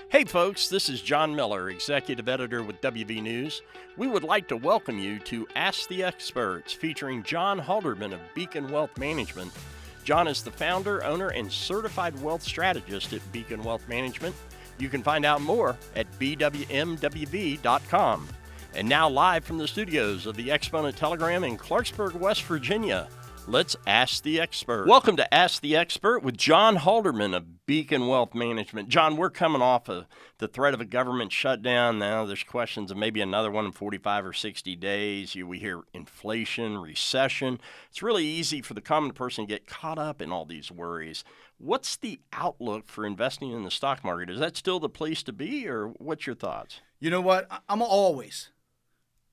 Hey folks, this is John Miller, Executive Editor with WV News. We would like to welcome you to Ask the Experts, featuring John Halderman of Beacon Wealth Management. John is the founder, owner, and certified wealth strategist at Beacon Wealth Management. You can find out more at bwmwv.com. And now live from the studios of the Exponent Telegram in Clarksburg, West Virginia, let's Ask the Expert. Welcome to Ask the Expert with John Halderman of Beacon Wealth Management. John, we're coming off of the threat of a government shutdown. Now there's questions of maybe another one in 45 or 60 days. We hear inflation, recession. It's really easy for the common person to get caught up in all these worries. What's the outlook for investing in the stock market? Is that still the place to be, or what's your thoughts? You know what? I'm always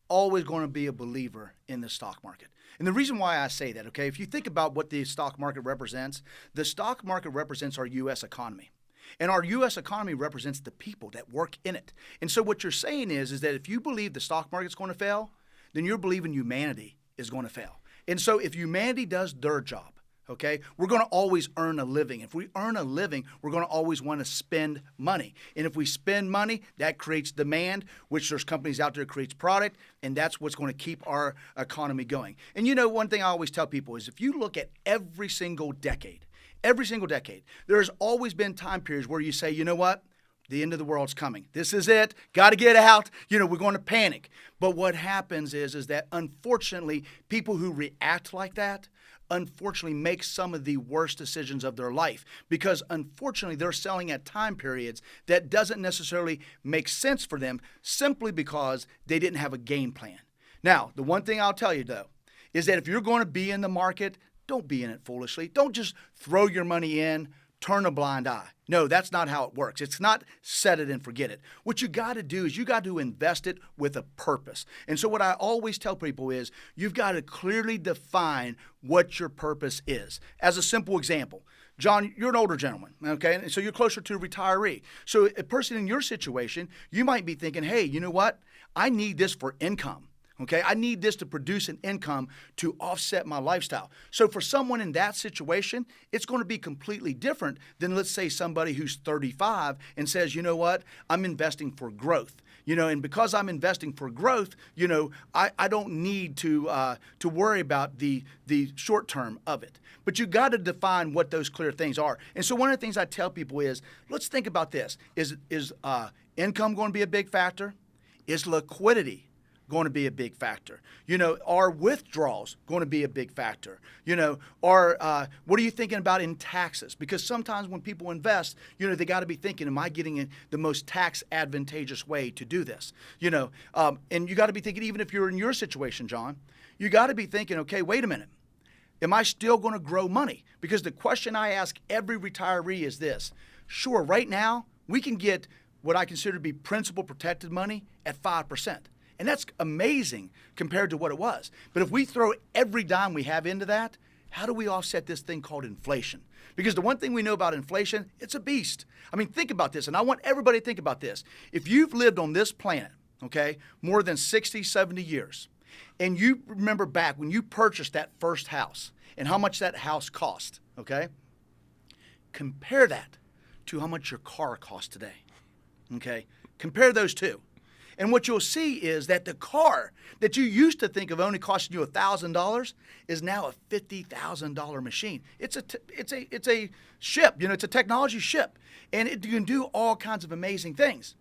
going to be a believer in the stock market. And the reason why I say that, okay, if you think about what the stock market represents, the stock market represents our U.S. economy. And our U.S. economy represents the people that work in it. And so what you're saying is that if you believe the stock market's going to fail, then you're believing humanity is going to fail. And so if humanity does their job, okay, we're going to always earn a living. If we earn a living, we're going to always want to spend money. And if we spend money, that creates demand, which there's companies out there that creates product, and that's what's going to keep our economy going. And you know, one thing I always tell people is if you look at every single decade, there's always been time periods where you say, you know what? The end of the world's coming. This is it. Got to get out. You know, we're going to panic. But what happens is that unfortunately, people who react like that, unfortunately make some of the worst decisions of their life, because unfortunately they're selling at time periods that doesn't necessarily make sense for them simply because they didn't have a game plan. Now, the one thing I'll tell you though is that if you're going to be in the market, don't be in it foolishly. Don't just throw your money in, turn a blind eye. No, that's not how it works. It's not set it and forget it. What you got to do is you got to invest it with a purpose. And so what I always tell people is you've got to clearly define what your purpose is. As a simple example, John, you're an older gentleman, okay? And so you're closer to a retiree. So a person in your situation, you might be thinking, hey, you know what? I need this for income. Okay, I need this to produce an income to offset my lifestyle. So for someone in that situation, it's going to be completely different than, let's say, somebody who's 35 and says, you know what, I'm investing for growth. You know, and because I'm investing for growth, you know, I don't need to worry about the short term of it. But you got to define what those clear things are. And so one of the things I tell people is, let's think about this: is income going to be a big factor? Is liquidity going to be a big factor? You know, are withdrawals going to be a big factor? You know, or what are you thinking about in taxes? Because sometimes when people invest, you know, they got to be thinking, am I getting in the most tax advantageous way to do this? You know, and you got to be thinking, even if you're in your situation, John, you got to be thinking, okay, wait a minute. Am I still going to grow money? Because the question I ask every retiree is this: sure, right now we can get what I consider to be principal protected money at 5%. And that's amazing compared to what it was. But if we throw every dime we have into that, how do we offset this thing called inflation? Because the one thing we know about inflation, it's a beast. I mean, think about this, and I want everybody to think about this. If you've lived on this planet, okay, more than 60, 70 years, and you remember back when you purchased that first house and how much that house cost, okay, compare that to how much your car costs today, okay? Compare those two. And what you'll see is that the car that you used to think of only costing you $1,000 is now a $50,000 machine. It's a ship, you know, it's a technology ship, and it can do all kinds of amazing things,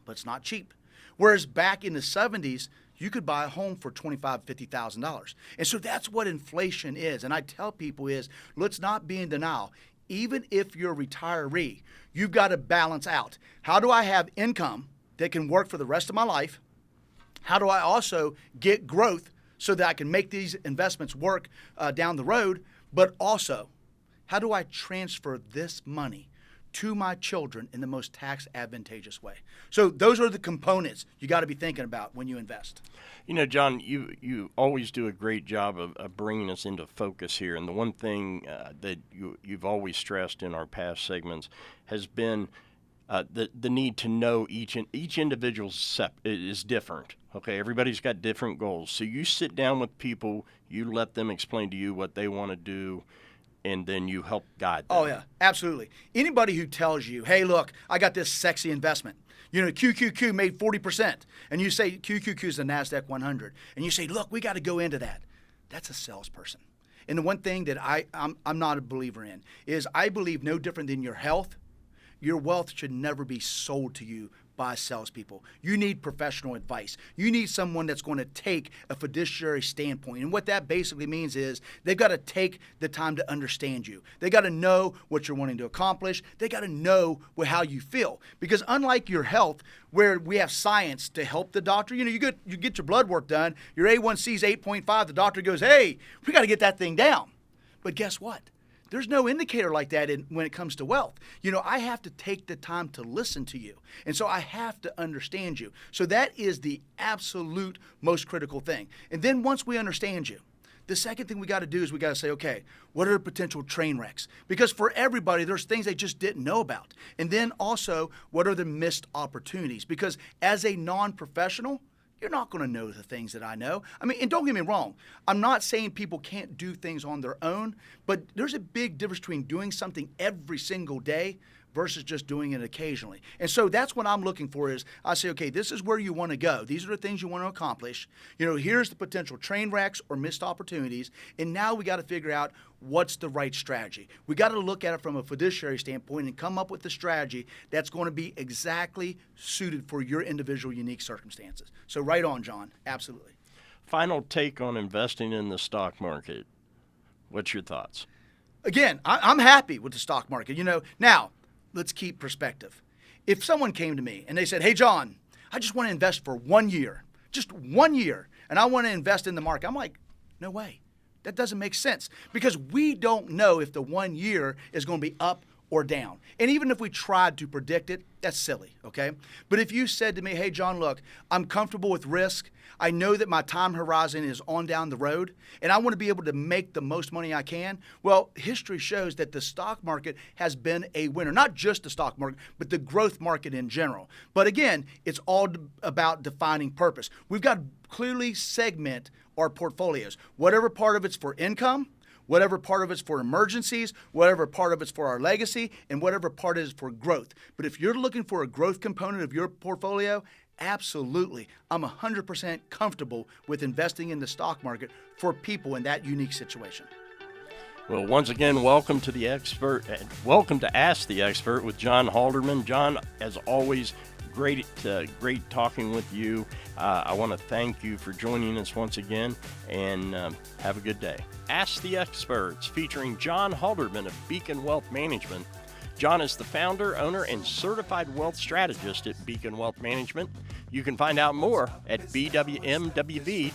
but it's not cheap. Whereas back in the 70s, you could buy a home for $25,000, $50,000. And so that's what inflation is. And I tell people is, let's not be in denial. Even if you're a retiree, you've got to balance out. How do I have income that can work for the rest of my life? How do I also get growth so that I can make these investments work down the road? But also, how do I transfer this money to my children in the most tax advantageous way? So those are the components you got to be thinking about when you invest. You know, John, you always do a great job of bringing us into focus here. And the one thing that you've always stressed in our past segments has been the need to know each individual is different. Okay, everybody's got different goals. So you sit down with people, you let them explain to you what they want to do, and then you help guide them. Oh, yeah, absolutely. Anybody who tells you, hey, look, I got this sexy investment. You know, QQQ made 40%. And you say QQQ is the NASDAQ 100. And you say, look, we got to go into that. That's a salesperson. And the one thing that I'm not a believer in is I believe no different than your health, your wealth should never be sold to you by salespeople. You need professional advice. You need someone that's going to take a fiduciary standpoint. And what that basically means is they've got to take the time to understand you. They got to know what you're wanting to accomplish. They got to know how you feel. Because unlike your health, where we have science to help the doctor, you know, you get your blood work done, your A1C is 8.5, the doctor goes, hey, we got to get that thing down. But guess what? There's no indicator like that when it comes to wealth. You know, I have to take the time to listen to you. And so I have to understand you. So that is the absolute most critical thing. And then once we understand you, the second thing we got to do is we got to say, okay, what are the potential train wrecks? Because for everybody, there's things they just didn't know about. And then also, what are the missed opportunities? Because as a non-professional, you're not going to know the things that I know. I mean, and don't get me wrong. I'm not saying people can't do things on their own, but there's a big difference between doing something every single day versus just doing it occasionally. And so that's what I'm looking for is I say, okay, this is where you want to go. These are the things you want to accomplish. You know, here's the potential train wrecks or missed opportunities. And now we got to figure out what's the right strategy. We got to look at it from a fiduciary standpoint and come up with the strategy that's going to be exactly suited for your individual unique circumstances. So right on, John. Absolutely. Final take on investing in the stock market. What's your thoughts? Again, I'm happy with the stock market. You know, now, let's keep perspective. If someone came to me and they said, hey, John, I just want to invest for 1 year, just 1 year, and I want to invest in the market, I'm like, no way. That doesn't make sense because we don't know if the 1 year is going to be up or down. And even if we tried to predict it, that's silly, okay? But if you said to me, hey, John, look, I'm comfortable with risk. I know that my time horizon is on down the road, and I want to be able to make the most money I can. Well, history shows that the stock market has been a winner, not just the stock market, but the growth market in general. But again, it's all about defining purpose. We've got to clearly segment our portfolios. Whatever part of it's for income, whatever part of it's for emergencies, whatever part of it's for our legacy, and whatever part is for growth. But if you're looking for a growth component of your portfolio, absolutely, I'm 100% comfortable with investing in the stock market for people in that unique situation. Well, once again, welcome to the expert. Welcome to Ask the Expert with John Halderman. John, as always, great talking with you. I want to thank you for joining us once again, and have a good day. Ask the Experts, featuring John Halderman of Beacon Wealth Management. John is the founder, owner, and certified wealth strategist at Beacon Wealth Management. You can find out more at bwmwv.com.